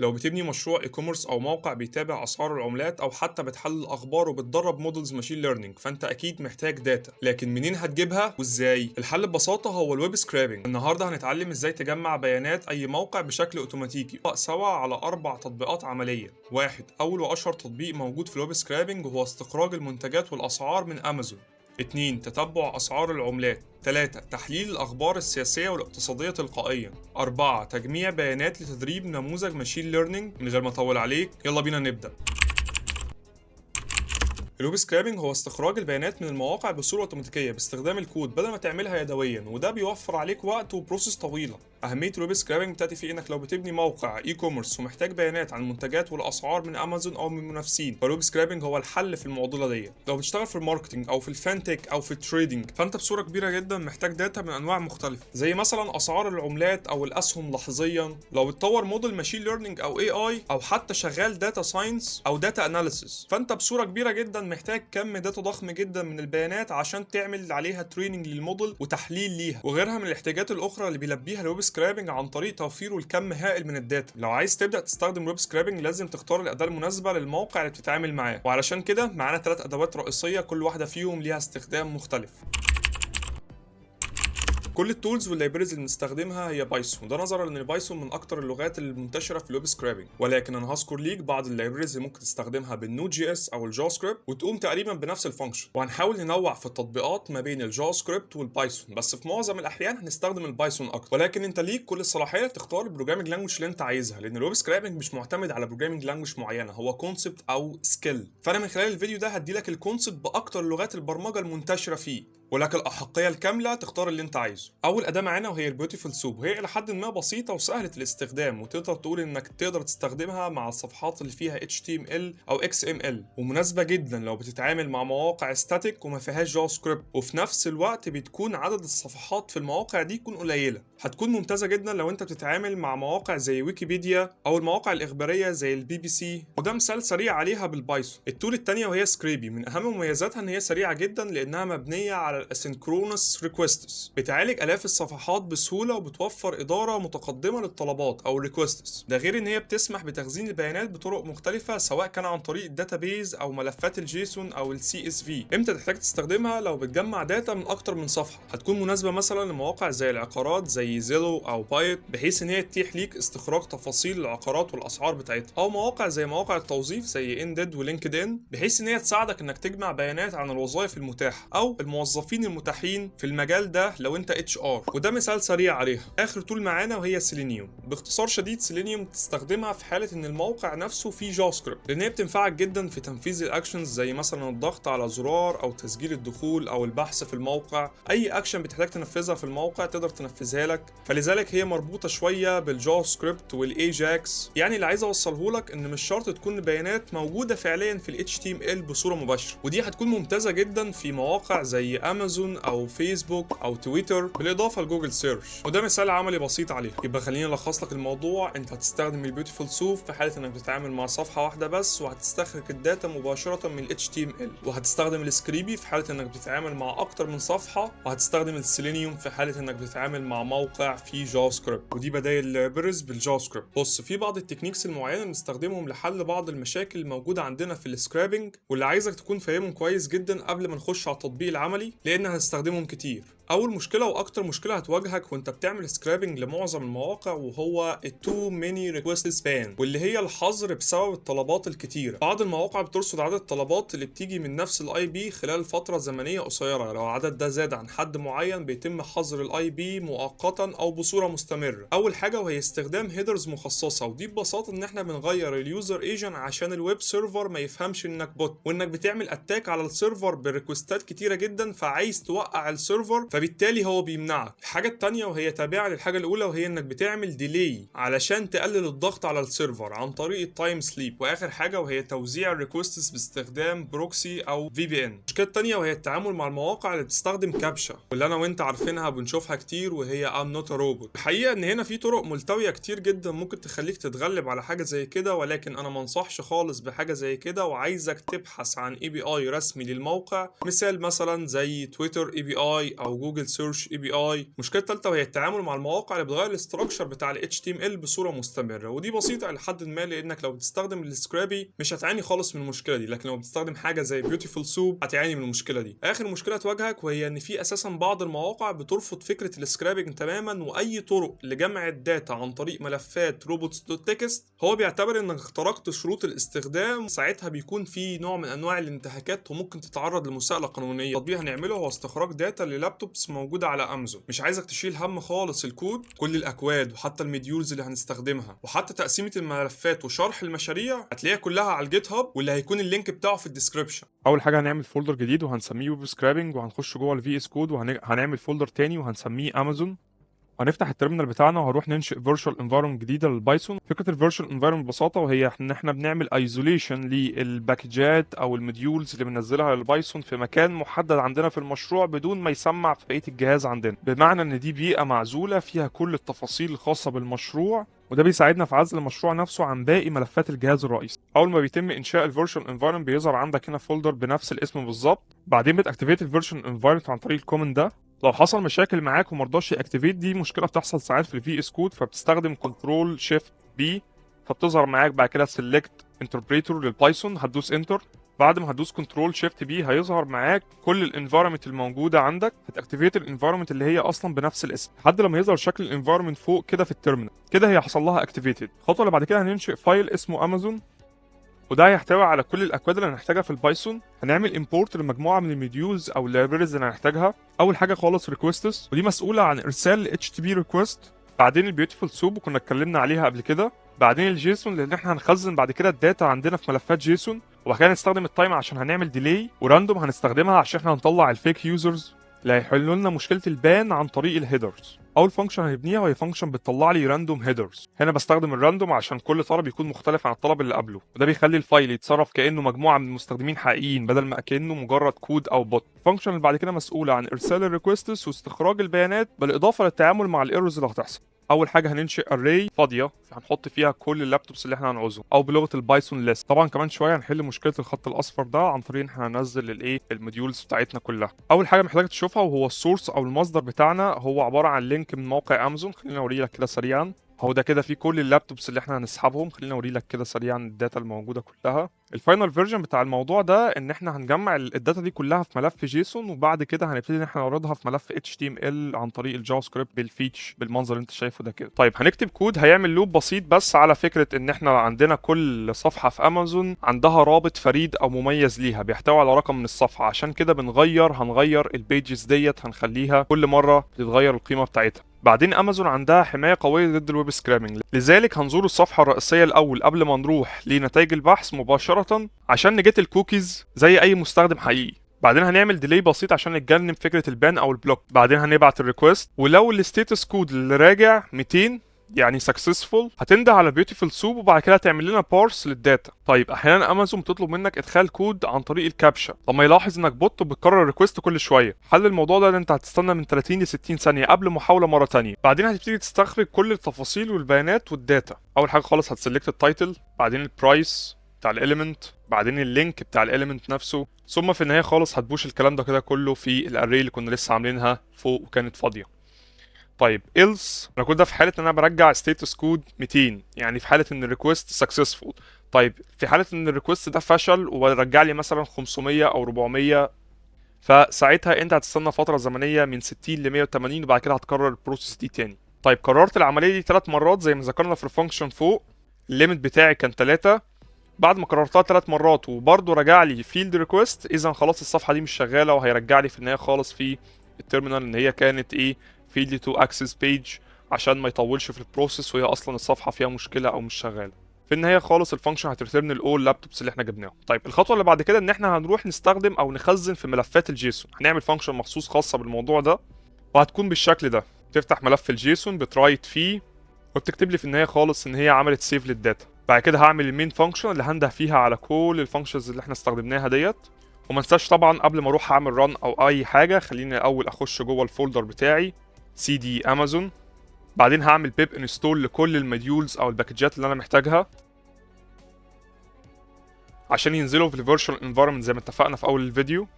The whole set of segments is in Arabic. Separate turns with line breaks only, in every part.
لو بتبني مشروع اي كوميرس او موقع بيتابع اسعار العملات او حتى بتحلل الاخبار وبتدرب مودلز ماشين ليرنينج، فانت اكيد محتاج داتا. لكن منين هتجيبها وازاي؟ الحل ببساطه هو الويب سكرابنج. النهارده هنتعلم ازاي تجمع بيانات اي موقع بشكل اوتوماتيكي سوا على 4 تطبيقات عمليه. واحد، اول واشهر تطبيق موجود في الويب سكرابنج هو استخراج المنتجات والاسعار من امازون. 2، تتبع أسعار العملات. 3، تحليل الأخبار السياسية والاقتصادية تلقائيا. 4، تجميع بيانات لتدريب نموذج ماشين ليرنينج. من غير ما أطول عليك، يلا بينا نبدأ. الويب سكرابنج هو استخراج البيانات من المواقع بصورة اوتوماتيكية باستخدام الكود بدل ما تعملها يدويا، وده بيوفر عليك وقت وبروسيس طويلة. أهمية الويب سكرابنج بتأتي في إنك لو بتبني موقع إي كوميرس ومحتاج بيانات عن المنتجات والأسعار من أمازون أو من منافسين، فالويب سكرابنج هو الحل في المعضلة دي. لو بتشتغل في الماركتينج أو في الفانتك أو في التريدينج، فأنت بصورة كبيرة جدا محتاج داتا من أنواع مختلفة، زي مثلا أسعار العملات أو الأسهم لحظيا. لو بتطور موديل ماشين ليرنينج أو اي اي، أو حتى شغال داتا ساينس أو داتا اناليسيس، فأنت بصورة كبيرة جدا محتاج كم داتا ضخم جدا من البيانات عشان تعمل عليها تريننج للموديل وتحليل ليها، وغيرها من الاحتياجات الاخرى اللي بيلبيها الويب سكرابنج عن طريق توفير الكم هائل من الداتا. لو عايز تبدا تستخدم ويب سكرابنج لازم تختار الاداه المناسبه للموقع اللي بتتعامل معاه، وعلشان كده معانا 3 ادوات رئيسيه كل واحده فيهم ليها استخدام مختلف. كل التولز واللايبريز اللي بنستخدمها هي بايثون، وده نظرا ان بايثون من اكتر اللغات المنتشره في الويب سكرابنج. ولكن انا هذكر ليك بعض اللايبريز اللي ممكن تستخدمها بالنود جي اس او الجافا سكريبت وتقوم تقريبا بنفس الفانكشن. وهنحاول ننوع في التطبيقات ما بين الجافا سكريبت والبايثون، بس في معظم الاحيان هنستخدم البايثون اكتر. ولكن انت ليك كل الصلاحيه تختار البروجرامينج لانجوج اللي انت عايزها، لان الويب سكرابنج مش معتمد على بروجرامينج لانجوج معينه، هو كونسبت او سكيل. فانا من خلال الفيديو ده هدي لك الكونسبت باكتر لغات البرمجه المنتشره فيه، ولك الأحقية الكاملة تختار اللي أنت عايزه. أول أداة معانا وهي البيوتيفول سوب، وهي إلى حد ما بسيطة وسهلة الاستخدام، وتقدر تقول إنك تقدر تستخدمها مع الصفحات اللي فيها HTML أو XML، ومناسبة جدا لو بتتعامل مع مواقع ستاتيك وما فيهاش جافا سكريبت، وفي نفس الوقت بتكون عدد الصفحات في المواقع دي تكون قليلة. هتكون ممتازة جدا لو أنت بتتعامل مع مواقع زي ويكيبيديا أو المواقع الإخبارية زي البي بي سي، وده مثال سريع عليها بالبايثون. التول التانية وهي سكريبي، من أهم مميزاتها إن هي سريعة جدا لأنها مبنية على الاسynchronous requests، بتعالج آلاف الصفحات بسهولة وبتوفر إدارة متقدمة للطلبات أو requests. ده غير إن هي بتسمح بتخزين البيانات بطرق مختلفة، سواء كان عن طريق الداتابيز أو ملفات الجيسون أو السي اس في. إمتى تحتاج تستخدمها؟ لو بتجمع داتا من أكتر من صفحة. هتكون مناسبة مثلا لمواقع زي العقارات زي زيلو أو بايت، بحيث إن هي تتيح ليك استخراج تفاصيل العقارات والأسعار بتاعتها، أو مواقع زي مواقع التوظيف زي اندد ولينكد ان، بحيث إن هي تساعدك إنك تجمع بيانات عن الوظائف المتاحة أو الموظفين المتاحين في المجال ده لو انت اتش ار، وده مثال سريع عليها. اخر تول معانا وهي سيلينيوم. باختصار شديد، سيلينيوم تستخدمها في حاله ان الموقع نفسه فيه جافا سكريبت، لان هي بتنفعك جدا في تنفيذ الاكشنز زي مثلا الضغط على زرار او تسجيل الدخول او البحث في الموقع. اي اكشن بتحتاج تنفذها في الموقع تقدر تنفذها لك، فلذلك هي مربوطه شويه بالجافا سكريبت والايجاكس. يعني اللي عايز اوصله لك ان مش شرط تكون البيانات موجوده فعليا في الاتش تي ام ال بصوره مباشره، ودي هتكون ممتازه جدا في مواقع زي امازون او فيسبوك او تويتر، بالاضافه لجوجل سيرش، وده مثال عملي بسيط عليه. يبقى خليني الخص لك الموضوع. انت هتستخدم البيوتيفول سوب في حاله انك بتتعامل مع صفحه واحده بس، وهتستخرج الداتا مباشره من ال HTML، وهتستخدم السكريبي في حاله انك بتتعامل مع اكتر من صفحه، وهتستخدم السيلينيوم في حاله انك بتتعامل مع موقع فيه جافا سكريبت، ودي بدايل برز بالجافا سكريبت. بص، في بعض التكنيكس المعينه بنستخدمهم لحل بعض المشاكل الموجوده عندنا في السكرابنج، واللي عايزك تكون فاهمهم كويس جدا قبل ما نخش على التطبيق العملي، لان هنستخدمهم كتير. اول مشكله واكتر مشكله هتواجهك وانت بتعمل سكرابنج لمعظم المواقع وهو التو ميني ريكوست سبان، واللي هي الحظر بسبب الطلبات الكتيره. بعض المواقع بترصد عدد الطلبات اللي بتيجي من نفس الاي بي خلال فتره زمنيه قصيره، لو العدد ده زاد عن حد معين بيتم حظر الاي بي مؤقتا او بصوره مستمره. اول حاجه وهي استخدام هيدرز مخصصه، ودي ببساطه ان احنا بنغير اليوزر ايجنت عشان الويب سيرفر ما يفهمش انك بوت، وانك بتعمل اتاك على السيرفر بريكوستات كتيره جدا، فعايز توقع السيرفر، فبالتالي هو بيمنعك. الحاجه الثانيه وهي تابعه للحاجه الاولى، وهي انك بتعمل ديلي علشان تقلل الضغط على السيرفر عن طريق التايم سليب. واخر حاجه وهي توزيع الريكوستس باستخدام بروكسي او في بي ان. المشكله الثانيه وهي التعامل مع المواقع اللي بتستخدم كابشا، واللي انا وانت عارفينها بنشوفها كتير، وهي ام نوت روبوت. الحقيقه ان هنا في طرق ملتويه كتير جدا ممكن تخليك تتغلب على حاجه زي كده، ولكن انا ما انصحش خالص بحاجه زي كده، وعايزك تبحث عن اي بي اي رسمي للموقع، مثال مثلا زي تويتر اي بي اي او جوجل سيرش اي بي اي. المشكله الثالثه وهي التعامل مع المواقع اللي بتغير الاستراكشر بتاع ال HTML بصوره مستمره، ودي بسيطه الى حد ما لانك لو بتستخدم السكرابي مش هتعاني خالص من المشكله دي، لكن لو بتستخدم حاجه زي بيوتيفول سوب هتعاني من المشكله دي. اخر مشكله تواجهك وهي ان في اساسا بعض المواقع بترفض فكره السكرابنج تماما، واي طرق لجمع الداتا عن طريق ملفات روبوتس دوت تكست هو بيعتبر انك اخترقت شروط الاستخدام. ساعتها بيكون في نوع من انواع الانتهاكات وممكن تتعرض لمساءله قانونيه. التطبيق هنعمله هو استخراج داتا للابتوبس موجوده على امازون. مش عايزك تشيل هم خالص الكود، كل الاكواد وحتى المديولز اللي هنستخدمها وحتى تقسيمه الملفات وشرح المشاريع هتلاقيها كلها على الجيت هاب، واللي هيكون اللينك بتاعه في الديسكربشن.
اول حاجه هنعمل فولدر جديد وهنسميه ويب سكرابنج، وهنخش جوه الفي اس كود وهنعمل فولدر تاني وهنسميه امازون. هنفتح التيرمينال بتاعنا وهنروح ننشئ فيرتشوال انفايرمنت جديده للبايثون. فكره الفيرتشوال انفايرمنت ببساطه وهي ان احنا بنعمل ايزوليشن للباكجات او المديولز اللي بننزلها للبايثون في مكان محدد عندنا في المشروع بدون ما يسمع في بقيه الجهاز عندنا، بمعنى ان دي بيئه معزوله فيها كل التفاصيل الخاصه بالمشروع، وده بيساعدنا في عزل المشروع نفسه عن باقي ملفات الجهاز الرئيسي. اول ما بيتم انشاء الفيرتشوال انفايرمنت بيظهر عندك هنا فولدر بنفس الاسم بالظبط. بعدين بتاكتيفيت الفيرتشوال انفايرمنت عن طريق الكومنت ده. لو حصل مشاكل معاك ومرضاش ياكتيفيت، دي مشكله بتحصل ساعات في الفي اس كود، فبتستخدم كنترول شيفت بي فبتظهر معاك بعد كده سيلكت انتربريتور للبايثون، هتدوس انتر. بعد ما هتدوس كنترول شيفت بي هيظهر معاك كل الانفايرمنت الموجوده عندك. هتاكتيفيت الانفايرمنت اللي هي اصلا بنفس الاسم لحد لما يظهر شكل الانفايرمنت فوق كده في التيرمينال. كده هي حصل لها اكتيفيتد. الخطوه اللي بعد كده هننشئ فايل اسمه امازون، وده هيحتوي على كل الاكواد اللي هنحتاجها في البايثون. هنعمل امبورت لمجموعه من المديولز او اللايبريز اللي هنحتاجها. اول حاجه خالص ريكويستس، ودي مسؤوله عن ارسال اتش تي بي ريكويست. بعدين البيوتيفول سوب وكنا اتكلمنا عليها قبل كده. بعدين الجيسون لان احنا هنخزن بعد كده الداتا عندنا في ملفات جيسون. وبعد كده هنستخدم التايم عشان هنعمل ديلي، وراندوم هنستخدمها عشان احنا هنطلع الفيك يوزرز اللي هيحلوا لنا مشكله البان عن طريق الهيدرز. اول فانكشن هنبنيها وهي فانكشن بتطلع لي راندوم هيدرز. هنا بستخدم الراندوم عشان كل طلب يكون مختلف عن الطلب اللي قبله، وده بيخلي الفايل يتصرف كانه مجموعه من المستخدمين حقيقيين بدل ما كانه مجرد كود او بوت. الفانكشن اللي بعد كده مسؤوله عن ارسال الريكويستس واستخراج البيانات بالاضافه للتعامل مع الايرورز اللي هتحصل. اول حاجه هننشئ اري فاضيه هنحط فيها كل اللابتوبس اللي احنا هنعوزهم، او بلغه البايثون ليست. طبعا كمان شويه هنحل مشكله الخط الاصفر ده عن طريق ان احنا هننزل الموديولز بتاعتنا كلها. اول حاجه محتاج تشوفها وهو السورس او المصدر بتاعنا، هو عباره عن لينك من موقع امازون. خلينا اوري لك كده سريعا. هو ده كده فيه كل اللابتوبس اللي احنا هنسحبهم. خلينا اوري لك كده سريعا الداتا الموجوده كلها. الفاينل فيرجن بتاع الموضوع ده ان احنا هنجمع الداتا دي كلها في ملف جيسون، وبعد كده هنبتدي ان احنا نعرضها في ملف HTML عن طريق الجافا سكريبت بالفيتش بالمنظر اللي انت شايفه ده كده. طيب هنكتب كود هيعمل لوب بسيط بس على فكره ان احنا عندنا كل صفحه في امازون عندها رابط فريد او مميز ليها بيحتوي على رقم من الصفحه، عشان كده هنغير البيجز ديت، هنخليها كل مره بتتغير القيمه بتاعتها. بعدين امازون عندها حمايه قويه ضد الويب سكرابنج، لذلك هنزور الصفحه الرئيسيه الاول قبل ما نروح لنتائج البحث مباشره عشان نجيت الكوكيز زي اي مستخدم حقيقي. بعدين هنعمل ديلي بسيط عشان نتجنب فكره البان او البلوك. بعدين هنبعت الريكوست، ولو الستاتس كود اللي راجع 200 يعني سكسسفول هتنده على بيوتيفول سوب، وبعد كده تعمل لنا بارس للداتا. طيب احيانا امازون بتطلب منك ادخال كود عن طريق الكابشا، لما يلاحظ انك بوت وبتكرر الريكوست كل شويه. حل الموضوع ده ان انت هتستنى من 30 ل 60 ثانيه قبل محاوله مره ثانيه. بعدين هتبتدي تستخرج كل التفاصيل والبيانات والداتا. اول حاجه خالص هتسلكت التايتل، بعدين البرايس بتاع الاليمنت، بعدين اللينك بتاع الاليمنت نفسه، ثم في النهايه خالص هتبوش الكلام ده كده كله في الاري اللي كنا لسه عاملينها فوق وكانت فاضيه. طيب else انا كنت ده في حاله ان انا برجع ستاتس كود 200، يعني في حاله ان الريكوست سكسسفول. طيب في حاله ان الريكوست ده فشل ورجع لي مثلا 500 او 400، فساعتها انت هتستنى فتره زمنيه من 60 ل 180 وبعد كده هتكرر البروسيس دي تاني. طيب كررت العمليه دي 3 مرات زي ما ذكرنا في الفانكشن فوق. الليميت بتاعي كان 3. بعد ما كررتها 3 مرات وبرده رجع لي فيلد ريكوست، اذا خلاص الصفحه دي مش شغاله، وهيرجع لي في النهايه خالص في التيرمينال ان هي كانت ايه فيلد تو اكسس بيج، عشان ما يطولش في البروسيس وهي اصلا الصفحه فيها مشكله او مش شغاله. في النهايه خالص الفانكشن هترترن الاول لابتوبس اللي احنا جبناهم. طيب الخطوه اللي بعد كده ان احنا هنروح نستخدم او نخزن في ملفات الجيسون. هنعمل فانكشن مخصوص خاصه بالموضوع ده، وهتكون بالشكل ده. تفتح ملف الجيسون بترايت فيه وبتكتب لي في النهايه خالص ان هي عملت سيف للداتا. بعد كده هعمل المين فانكشن اللي هنده فيها على كل الفانكشنز اللي احنا استخدمناها ديت. وما انساش طبعا قبل ما اروح اعمل ران او اي حاجه خليني الاول اخش جوه الفولدر بتاعي cd امازون. بعدين هعمل بيب انستول لكل الموديولز او الباكجات اللي انا محتاجها عشان ينزلوا في الفيرتشوال انفايرمنت زي ما اتفقنا في اول الفيديو.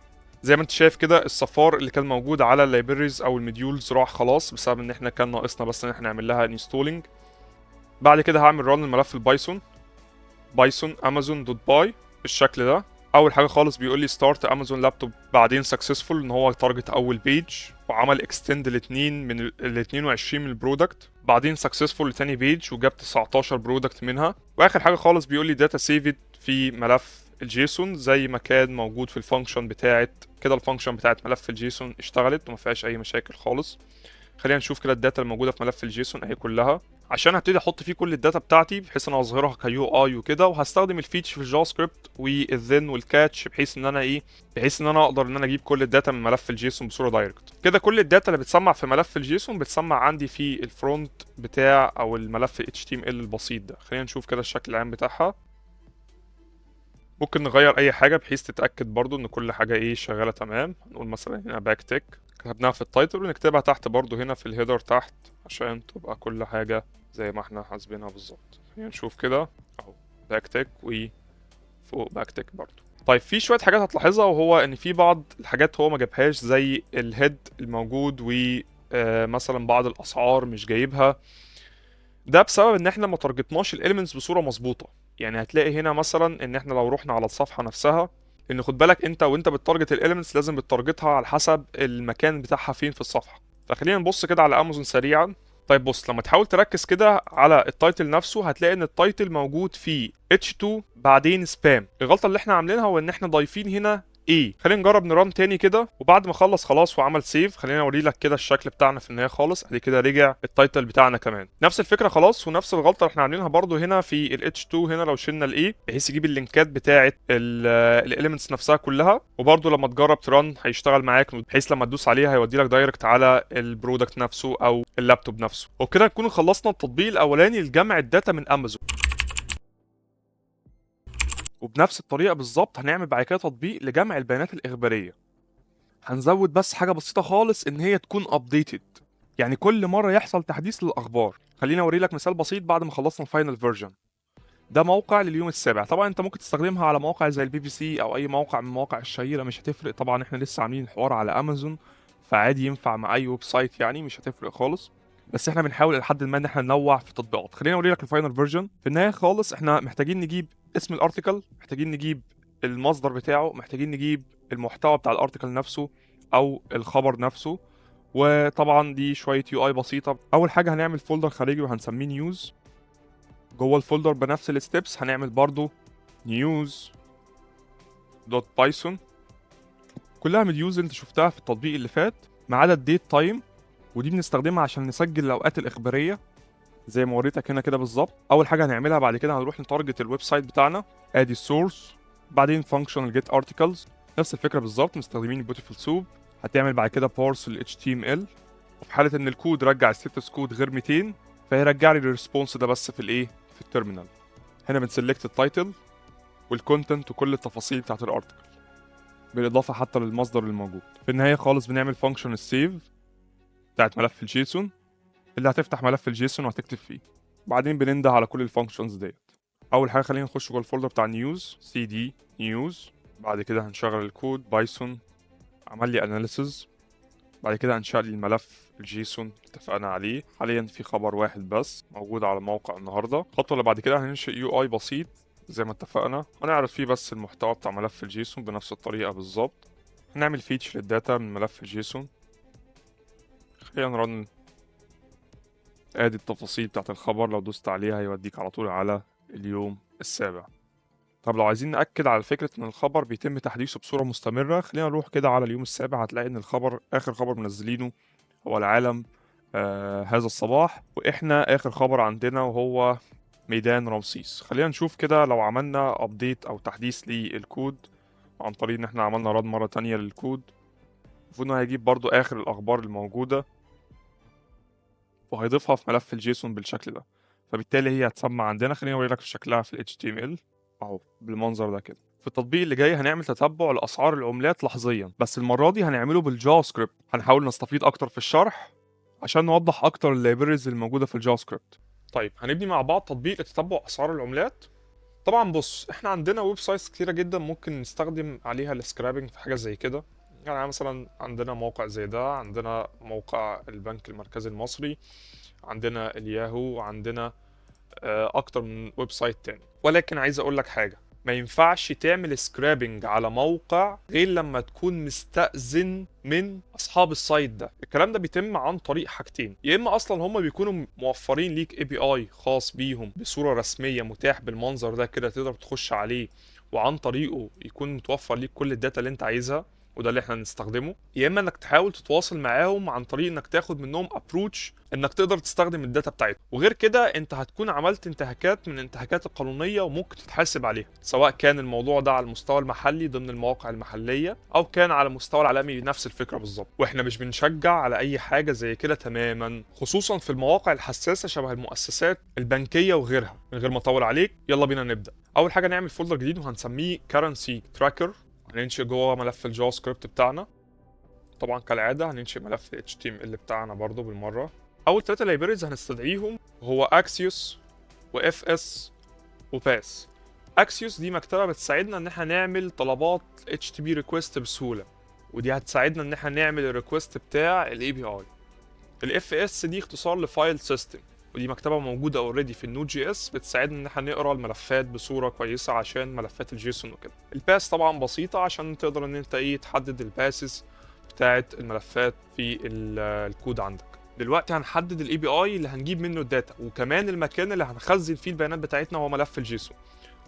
زي ما انت شايف كده الصفار اللي كان موجود على اللايبريز او المديولز راح خلاص بسبب ان احنا كان ناقصنا بس ان احنا نعمل لها انستولينج. بعد كده هعمل ران الملف البايثون بايثون امازون دوت باي بالشكل ده. اول حاجه خالص بيقول لي ستارت امازون لابتوب، بعدين سكسسفول ان هو تارجت اول بيج وعمل اكستند الاثنين من ال 22 من البرودكت، بعدين سكسسفول لتاني بيج وجاب 19 برودكت منها، واخر حاجه خالص بيقول لي داتا سيفد في ملف الجيسون زي ما كان موجود في الفانكشن بتاعت كده. الفانكشن بتاعت ملف الجيسون اشتغلت وما فيهاش اي مشاكل خالص. خلينا نشوف كده الداتا الموجوده في ملف الجيسون اهي كلها، عشان هبتدي احط فيه كل الداتا بتاعتي بحيث ان انا اظهرها كيو اي وكده. وهستخدم الفيتش في الجافا سكريبت والذن والكاتش بحيث ان انا اقدر ان انا اجيب كل الداتا من ملف الجيسون بصوره دايركت كده. كل الداتا اللي بتسمع في ملف الجيسون بتسمع عندي في الفرونت بتاع او الملف ال HTML البسيط ده. خلينا نشوف كده الشكل العام بتاعها. ممكن نغير اي حاجه بحيث تتاكد برضو ان كل حاجه شغاله تمام. نقول مثلا هنا باك تك كتبناها في التايتل ونكتبها تحت برضو هنا في الهيدر تحت عشان تبقى كل حاجه زي ما احنا حاسبينها بالظبط. خلينا نشوف كده اهو باك تك وفوق باك تك برضو. طيب في شويه حاجات هتلاحظها، وهو ان في بعض الحاجات هو ما جابهاش زي الهيد الموجود ومثلا بعض الاسعار مش جايبها. ده بسبب ان احنا ما تارجتناش الاليمنتس بصوره مظبوطه. يعني هتلاقي هنا مثلا ان احنا لو رحنا على الصفحه نفسها، ان خد بالك انت وانت بتارجت الاليمنتس لازم بتارجتها على حسب المكان بتاعها فين في الصفحه. فخلينا نبص كده على امازون سريعا. طيب بص، لما تحاول تركز كده على التايتل نفسه هتلاقي ان التايتل موجود فيه H2 بعدين سبام. الغلطه اللي احنا عاملينها هو ان احنا ضايفين هنا خلينا نجرب نران تاني كده، وبعد ما اخلص خلاص وعمل سيف خلينا اوري لك كده الشكل بتاعنا في النهايه خالص. ادي كده رجع التايتل بتاعنا كمان نفس الفكره خلاص. ونفس الغلطه اللي احنا عاملينها برضو هنا في ال H2 هنا لو شلنا بحيث يجيب اللينكات بتاعه الاليمنتس نفسها كلها. وبرضو لما تجرب تران هيشتغل معاك بحيث لما تدوس عليه هيودي لك دايركت على البرودكت نفسه او اللابتوب نفسه. وبكده نكون خلصنا التطبيق الاولاني لجمع الداتا من امازون. وبنفس الطريقة بالظبط هنعمل بعد كده تطبيق لجمع البيانات الإخبارية. هنزود بس حاجة بسيطة خالص إن هي تكون updated، يعني كل مرة يحصل تحديث للأخبار. خليني أوري لك مثال بسيط بعد ما خلصنا الفاينل فيرجن. ده موقع لليوم السابع، طبعا انت ممكن تستخدمها على مواقع زي BBC او اي موقع من المواقع الشهيرة، مش هتفرق. طبعا احنا لسه عاملين الحوار على امازون فعادي ينفع مع اي ويب سايت، يعني مش هتفرق خالص. بس احنا بنحاول لحد ما ان احنا ننوع في التطبيقات. خلينا اوري لك الفاينل فيرجن. في النهايه خالص احنا محتاجين نجيب اسم الارتكل، محتاجين نجيب المصدر بتاعه، محتاجين نجيب المحتوى بتاع الارتكل نفسه او الخبر نفسه. وطبعا دي شويه UI بسيطه. اول حاجه هنعمل فولدر خارجي وهنسميه نيوز. جوه الفولدر بنفس الستبس هنعمل برضو news.python كلها من اليوز اللي انت شفتها في التطبيق اللي فات ما عدا الديت تايم، ودي بنستخدمها عشان نسجل الاوقات الاخباريه زي ما وريتك هنا كده بالظبط. اول حاجه هنعملها بعد كده هنروح نتارجت الويب سايت بتاعنا، ادي السورس، بعدين فانكشن الجيت ارتكلز نفس الفكره بالظبط مستخدمين بيوتيفول سوب. هتعمل بعد كده بارس ال HTML، وفي حاله ان الكود رجع ستاتس كود غير 200 فهيرجع لي الريسبونس ده بس في التيرمينال. هنا بنسلكت التايتل والكونتنت وكل التفاصيل بتاعت الارتكل بالاضافه حتى للمصدر الموجود. في النهايه خالص بنعمل فانكشن السيف بتاعت ملف الجيسون اللي هتفتح ملف الجيسون وهتكتب فيه. بعدين بننده على كل الفانكشنز ديت. اول حاجه خلينا نخش جوه الفولدر بتاع نيوز cd نيوز. بعد كده هنشغل الكود بايثون، عمل لي اناليسز. بعد كده هنشغل الملف الجيسون اتفقنا عليه. حاليا في خبر واحد بس موجود على الموقع النهارده. الخطوه اللي بعد كده هننشئ UI بسيط زي ما اتفقنا، هنعرض فيه بس المحتوى بتاع ملف الجيسون بنفس الطريقه بالظبط. هنعمل فيتش للداتا من ملف الجيسون. خلينا نرن. ادي التفاصيل بتاعت الخبر، لو دوست عليها هيوديك على طول على اليوم السابع. طب لو عايزين نأكد على فكرة إن الخبر بيتم تحديثه بصورة مستمرة، خلينا نروح كده على اليوم السابع. هتلاقي إن الخبر آخر خبر منزلينه هو العالم هذا الصباح، وإحنا آخر خبر عندنا وهو ميدان رمسيس. خلينا نشوف كده لو عملنا أبديت أو تحديث للكود عن طريق إن إحنا عملنا رد مرة تانية للكود، المفروض إنه هيجيب برضو آخر الأخبار الموجودة وهيضيفها في ملف الجيسون بالشكل ده. فبالتالي هي هتسمع عندنا. خليني اوريلك في شكلها في ال HTML اهو بالمنظر ده كده. في التطبيق اللي جاي هنعمل تتبع لاسعار العملات لحظيا، بس المره دي هنعمله بالجافا سكريبت. هنحاول نستفيد اكتر في الشرح عشان نوضح اكتر اللايبريز الموجوده في الجافا سكريبت. طيب هنبني مع بعض تطبيق لتتبع اسعار العملات. طبعا بص، احنا عندنا ويب سايتس كتيره جدا ممكن نستخدم عليها السكرابنج في حاجه زي كده، يعني مثلا عندنا موقع زي ده، عندنا موقع البنك المركزي المصري، عندنا الياهو، عندنا اكتر من ويب سايت تاني. ولكن عايز اقول لك حاجه، ما ينفعش تعمل سكرابنج على موقع غير لما تكون مستأذن من اصحاب السايت ده. الكلام ده بيتم عن طريق حاجتين: يا اما اصلا هم بيكونوا موفرين ليك اي بي اي خاص بيهم بصوره رسميه متاح بالمنظر ده كده تقدر تخش عليه وعن طريقه يكون متوفر ليك كل الداتا اللي انت عايزها، وده اللي احنا هنستخدمه. يا اما انك تحاول تتواصل معاهم عن طريق انك تاخد منهم ابروتش انك تقدر تستخدم الداتا بتاعتهم، وغير كده انت هتكون عملت انتهاكات من الانتهاكات القانونيه وممكن تتحاسب عليها، سواء كان الموضوع ده على المستوى المحلي ضمن المواقع المحليه او كان على المستوى العالمي نفس الفكره بالظبط. واحنا مش بنشجع على اي حاجه زي كده تماما، خصوصا في المواقع الحساسه شبه المؤسسات البنكيه وغيرها. من غير ما اطول عليك، يلا بينا نبدا. اول حاجه نعمل فولدر جديد وهنسميه currency tracker. هننشئ جوه ملف الجافا سكريبت بتاعنا. طبعا كالعاده هننشئ ملف HTML بتاعنا برضو بالمره. اول 3 لايبريز هنستدعيهم هو اكسيوس وFS وباس. اكسيوس دي مكتبه بتساعدنا ان احنا نعمل طلبات HTTP ريكويست بسهوله، ودي هتساعدنا ان احنا نعمل الريكويست بتاع الاي بي اي. الFS دي اختصار لفايل سيستم، ودي مكتبه موجوده اوريدي في النود جي اس بتساعدنا ان احنا نقرا الملفات بصوره كويسه عشان ملفات الجيسون وكده. الباس طبعا بسيطه عشان تقدر ان انت تحدد الباسز بتاعه الملفات في الكود عندك. دلوقتي هنحدد الاي بي اي اللي هنجيب منه الداتا، وكمان المكان اللي هنخزن فيه البيانات بتاعتنا هو ملف الجيسون.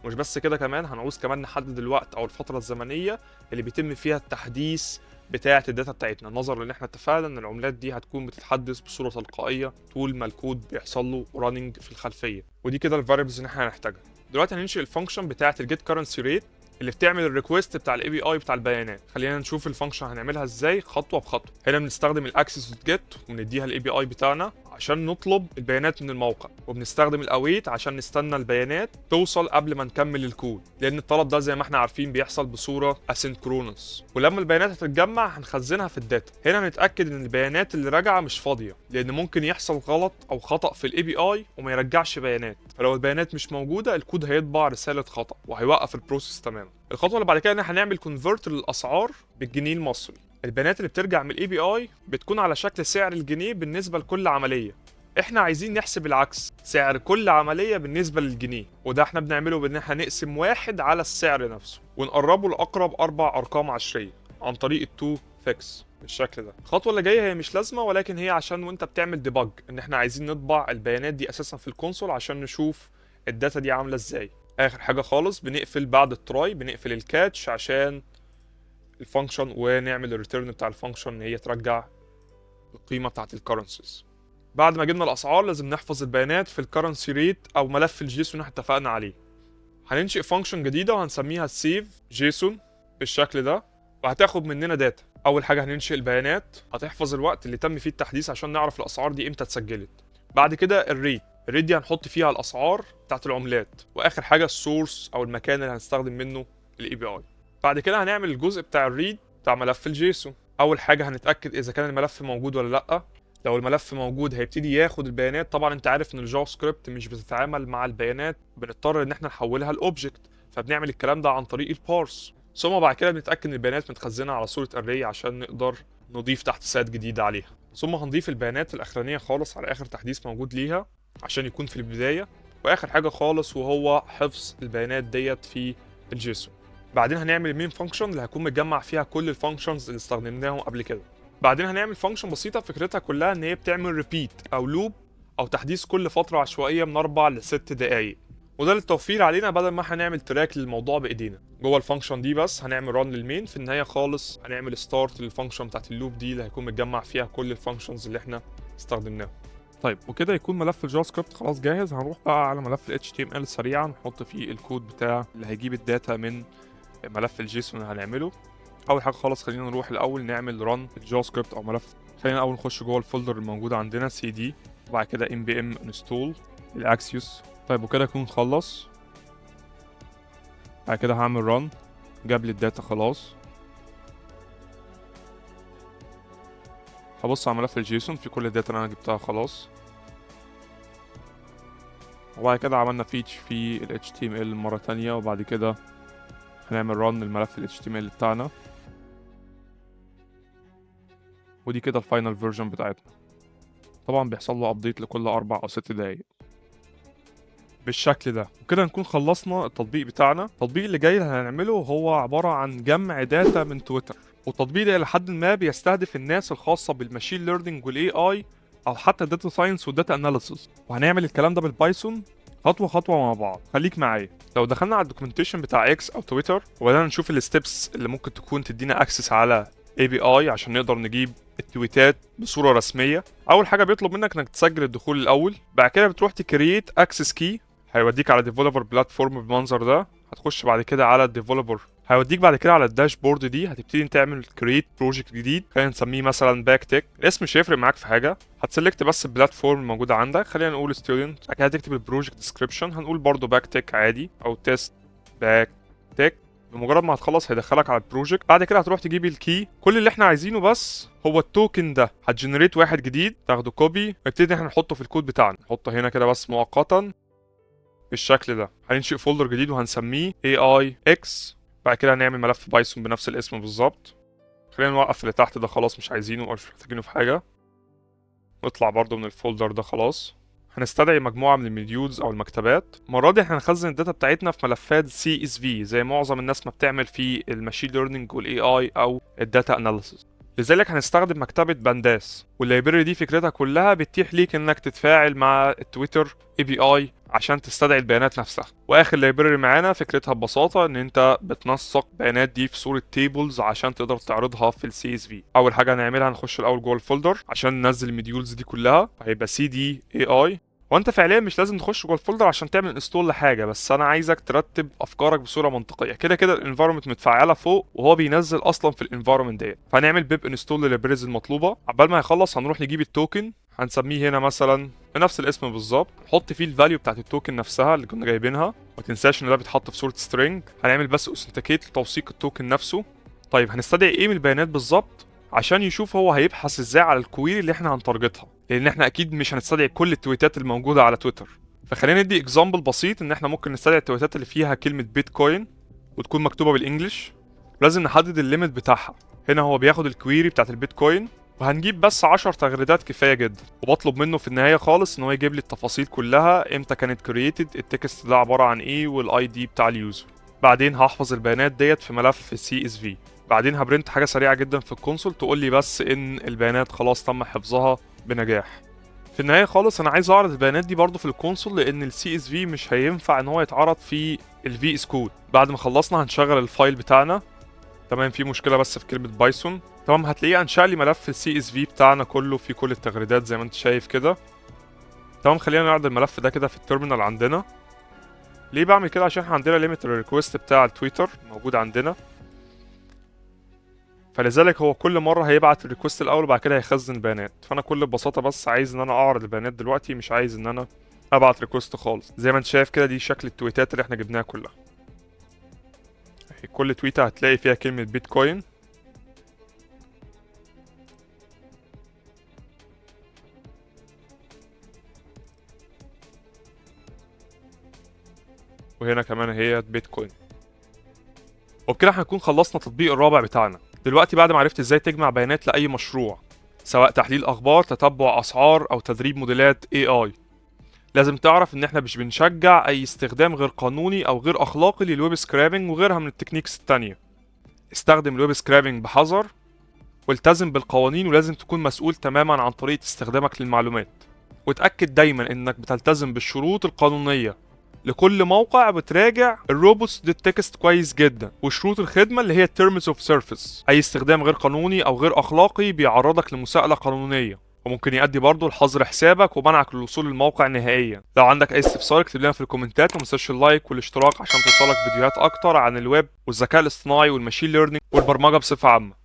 ومش بس كده، كمان هنعوز كمان نحدد الوقت او الفتره الزمنيه اللي بيتم فيها التحديث بتاعه الداتا بتاعتنا، نظرا ان احنا اتفقنا ان العملات دي هتكون بتتحدث بصوره تلقائيه طول ما الكود بيحصل له راننج في الخلفيه. ودي كده الفاريبلز اللي احنا هنحتاجها. دلوقتي هننشئ الفانكشن بتاعه الجيت كرنسي ريت اللي بتعمل الريكوست بتاع الاي بي اي بتاع البيانات. خلينا نشوف الفانكشن هنعملها ازاي خطوه بخطوه. هنا بنستخدم الاكسس جيت ونديها الاي بي اي بتاعنا عشان نطلب البيانات من الموقع، وبنستخدم الاويت عشان نستنى البيانات توصل قبل ما نكمل الكود، لان الطلب ده زي ما احنا عارفين بيحصل بصوره اسynchronous. ولما البيانات هتتجمع هنخزنها في الداتا. هنا نتاكد ان البيانات اللي راجعه مش فاضيه، لان ممكن يحصل غلط او خطا في الاي بي اي وما يرجعش بيانات، فلو البيانات مش موجوده الكود هيطبع رساله خطا وهيوقف البروسيس تماما. الخطوه اللي بعد كده ان احنا هنعمل كونفرت للاسعار بالجنيه المصري. البيانات اللي بترجع من الاي بي اي بتكون على شكل سعر الجنيه بالنسبه لكل عمليه. احنا عايزين نحسب العكس، سعر كل عمليه بالنسبه للجنيه، وده احنا بنعمله بان احنا نقسم 1 على السعر نفسه ونقربه لاقرب 4 ارقام عشريه عن طريق التو فيكس بالشكل ده. الخطوه اللي جايه هي مش لازمه، ولكن هي عشان وانت بتعمل ديباج ان احنا عايزين نطبع البيانات دي اساسا في الكونسول عشان نشوف الداتا دي عامله ازاي. اخر حاجه خالص بنقفل بعد التراي، بنقفل الكاتش عشان الفانكشن ونعمل الريتيرن بتاع الفانكشن ان هي ترجع القيمه بتاعت الكرنسيز. بعد ما جبنا الاسعار لازم نحفظ البيانات في الكرنسي ريت او ملف الجيسون اللي احنا اتفقنا عليه. هننشئ فانكشن جديده وهنسميها سيف جيسون بالشكل ده، وهتاخد مننا داتا. اول حاجه هننشئ البيانات، هتحفظ الوقت اللي تم فيه التحديث عشان نعرف الاسعار دي امتى اتسجلت. بعد كده الريت دي هنحط فيها الاسعار بتاعت العملات. واخر حاجه السورس او المكان اللي هنستخدم منه الاي بي اي. بعد كده هنعمل الجزء بتاع الريد بتاع ملف الجيسون. اول حاجه هنتاكد اذا كان الملف موجود ولا لا. لو الملف موجود هيبتدي ياخد البيانات. طبعا انت عارف ان الجافا سكريبت مش بتتعامل مع البيانات، بنضطر ان احنا نحولها لاوبجكت، فبنعمل الكلام ده عن طريق البارس. ثم بعد كده بنتاكد ان البيانات متخزنه على صوره اري عشان نقدر نضيف تحديثات جديده عليها. ثم هنضيف البيانات الاخرانيه خالص على اخر تحديث موجود ليها عشان يكون في البدايه. واخر حاجه خالص وهو حفظ البيانات ديت في الجيسون. بعدين هنعمل المين فانكشن اللي هيكون متجمع فيها كل الفانكشنز اللي استخدمناهم قبل كده. بعدين هنعمل فانكشن بسيطه فكرتها كلها ان هي بتعمل ريبيت او لوب او تحديث كل فتره عشوائيه من 4 ل 6 دقائق، وده للتوفير علينا بدل ما هنعمل تراك للموضوع بايدينا. جوه الفانكشن دي بس هنعمل ران للمين، في النهايه خالص هنعمل ستارت للفانكشن بتاعت اللوب دي اللي هيكون متجمع فيها كل الفانكشنز اللي احنا استخدمناها. طيب وكده يكون ملف الجافا سكريبت خلاص جاهز. هنروح بقى على ملف ال HTML سريعا نحط فيه الكود بتاع اللي هيجيب الداتا من ملف الجيسون اللي هنعمله. اول حاجه خالص خلينا نروح الاول نعمل ران الجافا سكريبت او ملف. خلينا الاول نخش جوه الفولدر الموجود عندنا cd، وبعد كده npm install الاكسيوس. طيب وكده يكون خلص. بعد كده هعمل ران، جاب لي الداتا خلاص. هبص على ملف الجيسون في كل الداتا اللي انا جبتها خلاص. وبعد كده عملنا فيتش في ال HTML مرة تانية، وبعد كده هنعمل ران للملف ال HTML بتاعنا. ودي كده الفاينل فيرجن بتاعتنا. طبعا بيحصل له ابديت لكل 4 أو 6 دقايق بالشكل ده. وكده نكون خلصنا التطبيق بتاعنا. التطبيق اللي جاي اللي هنعمله هو عبارة عن جمع داتا من تويتر، والتطبيق ده لحد ما بيستهدف الناس الخاصة بالماشين ليرنينج والاي اي او حتى الداتا ساينس والداتا اناليسيس، وهنعمل الكلام ده بالبايثون خطوة خطوة مع بعض. خليك معايا. لو دخلنا على الدوكيومنتيشن بتاع اكس او تويتر وبدأنا نشوف الستبس اللي ممكن تكون تدينا اكسس على اي بي اي عشان نقدر نجيب التويتات بصورة رسمية، اول حاجة بيطلب منك انك تسجل الدخول الاول. بعد كده بتروح تكريت اكسس كي، هيوديك على ديفلوبر بلاتفورم بالمنظر ده. هتخش بعد كده على الديفلوبر، هيوديك بعد كده على الداشبورد دي. هتبتدي تعمل كريت بروجكت جديد، خلينا نسميه مثلا باك تك. الاسم مش هيفرق معاك في حاجه، هتسلكت بس البلاتفورم الموجوده عندك، خلينا نقول ستودنت. بعد كده هتكتب البروجكت ديسكريبشن، هنقول برضو باك تك عادي او تيست باك تك. بمجرد ما هتخلص هيدخلك على البروجكت. بعد كده هتروح تجيب الكي. كل اللي احنا عايزينه بس هو التوكن ده. هتجنريت واحد جديد، تاخده كوبي، نبتدي احنا نحطه في الكود بتاعنا. نحطه هنا كده بس مؤقتا بالشكل ده. هننشئ فولدر جديد وهنسميه AIX. بعد كده هنعمل ملف بايثون بنفس الاسم بالظبط. خلينا نوقف اللي تحت ده، خلاص مش عايزينه او مش محتاجينه في حاجه. نطلع برضو من الفولدر ده خلاص. هنستدعي مجموعه من المديولز او المكتبات. المره دي احنا هنخزن الداتا بتاعتنا في ملفات CSV زي معظم الناس ما بتعمل في الماشين ليرنينج والاي اي او الداتا اناليسيس. لذلك هنستخدم مكتبة بانداس، واللايبراري دي فكرتها كلها بتتيح ليك انك تتفاعل مع التويتر API عشان تستدعي البيانات نفسها. واخر لايبراري معانا فكرتها ببساطة ان انت بتنسق البيانات دي في صورة تيبلز عشان تقدر تعرضها في CSV. اول حاجة هنعملها هنخش الاول جوه الفولدر عشان ننزل المديولز دي كلها، هيبقى CD AI. وانت فعليا مش لازم تخش جوه الفولدر عشان تعمل انستول لحاجه، بس انا عايزك ترتب افكارك بصوره منطقيه. كده كده الانفايرمنت متفعله فوق وهو بينزل اصلا في الانفايرمنت ديت. فهنعمل بيب انستول لللايبريز المطلوبه. عقبال ما يخلص هنروح نجيب التوكن، هنسميه هنا مثلا بنفس الاسم بالظبط، نحط فيه الفاليو بتاعت التوكن نفسها اللي كنا جايبينها. ما تنساش ان ده بيتحط في صوره سترينج. هنعمل بس اوثنتيكيت لتوثيق التوكن نفسه. طيب هنستدعي ايه من البيانات بالظبط عشان يشوف هو هيبحث ازاي على الكويري اللي احنا هنتارجتها، لان احنا اكيد مش هنستدعي كل التويتات الموجوده على تويتر. فخلينا ندي اكزامبل بسيط ان احنا ممكن نستدعي التويتات اللي فيها كلمه بيتكوين وتكون مكتوبه بالانجلش. لازم نحدد الليميت بتاعها. هنا هو بياخد الكويري بتاعت البيتكوين، وهنجيب بس 10 تغريدات كفايه جدا. وبطلب منه في النهايه خالص ان هو يجيب لي التفاصيل كلها، امتى كانت كرييتد، التكست ده عباره عن ايه، والاي دي بتاع اليوزر. بعدين هحفظ البيانات ديت في ملف CSV. بعدين هبرنت حاجه سريعه جدا في الكونسول تقول لي بس ان البيانات خلاص تم حفظها بنجاح. في النهايه خالص انا عايز اعرض البيانات دي برضو في الكونسول، لان CSV مش هينفع ان هو يتعرض في VS Code. بعد ما خلصنا هنشغل الفايل بتاعنا. تمام، في مشكله بس في كلمه بايثون. تمام، هتلاقيه انشأ لي ملف CSV بتاعنا كله فيه كل التغريدات زي ما انت شايف كده. تمام، خلينا نعرض الملف ده كده في التيرمينال عندنا. ليه بعمل كده؟ عشان احنا عندنا ليميت الريكوست بتاع التويتر موجود عندنا، فلذلك هو كل مره هيبعت الريكوست الاول وبعد كده هيخزن البيانات. فانا كل ببساطه بس عايز ان انا اعرض البيانات دلوقتي، مش عايز ان انا ابعت ريكوست خالص. زي ما انت شايف كده دي شكل التويتات اللي احنا جبناها كلها. كل تويته هتلاقي فيها كلمه بيتكوين. وهنا كمان هي بيتكوين. وبكده هنكون خلصنا التطبيق الرابع بتاعنا. دلوقتي بعد ما عرفت ازاي تجمع بيانات لاي مشروع، سواء تحليل اخبار، تتبع اسعار، او تدريب موديلات AI، لازم تعرف ان احنا مش بنشجع اي استخدام غير قانوني او غير اخلاقي للويب سكرابنج وغيرها من التكنيكس التانية. استخدم الويب سكرابنج بحذر والتزم بالقوانين، ولازم تكون مسؤول تماما عن طريقة استخدامك للمعلومات. وتأكد دايما انك بتلتزم بالشروط القانونية لكل موقع. بتراجع الروبوتس دي التكست كويس جدا، وشروط الخدمة اللي هي terms of service. اي استخدام غير قانوني او غير اخلاقي بيعرضك لمساءلة قانونية، وممكن يؤدي برضه لحظر حسابك ومنعك للوصول للموقع نهائيا. لو عندك اي استفسار اكتب لنا في الكومنتات، ومتنساش اللايك والاشتراك عشان توصلك فيديوهات اكتر عن الويب والذكاء الاصطناعي والماشين ليرنينج والبرمجة بصفة عامة.